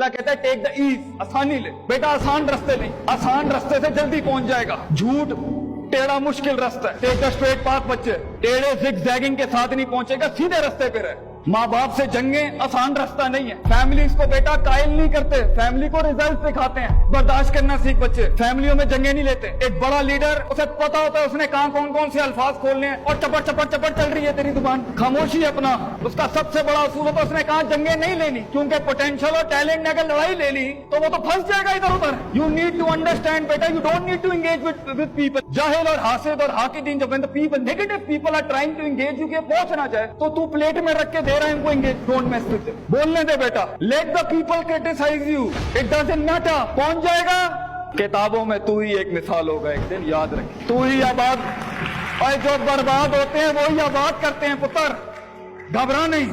अल्लाह कहता है take the ease, आसानी ले बेटा, आसान रास्ते नहीं, आसान रास्ते से जल्दी पहुंच जाएगा। झूठ टेढ़ा मुश्किल रास्ता है। टेक द स्ट्रेट पाथ बच्चे, टेढ़े जिगजैगिंग के साथ नहीं पहुंचेगा, सीधे रास्ते पे रहे। माँ बाप से जंगें आसान रास्ता नहीं है। फैमिलीज को बेटा कायल नहीं करते, फैमिली को रिजल्ट दिखाते हैं। बर्दाश्त करना सीख बच्चे, फैमिलियों में जंगें नहीं लेते। एक बड़ा लीडर, उसे पता होता है उसने कहाँ कौन कौन से अल्फाज खोलने हैं, और चपड़ चपड़ चपड़ चल रही है तेरी जुबान, खामोशी अपना। उसका सबसे बड़ा असूल होता है उसने कहा जंगें नहीं लेनी, क्योंकि पोटेंशियल और टैलेंट ने अगर लड़ाई ले ली तो वो तो फंस जाएगा इधर उधर। यू नीड टू अंडरस्टैंड बेटा, you don't need to engage with people. जाहिल और हासिद और हाकिदीन, जब people negative people are trying to engage you, के पहुंच ना जाए तो तू प्लेट में रख के दे रहा है इनको engage. Don't mess with them, बोलने दे बेटा। Let the people criticise you, it doesn't matter. पहुंच जाएगा। किताबों में तू ही एक मिसाल होगा एक दिन, याद रख। तू ही आबाद, और जो बर्बाद होते हैं वो ही आबाद करते हैं पुत्र, घबरा नहीं।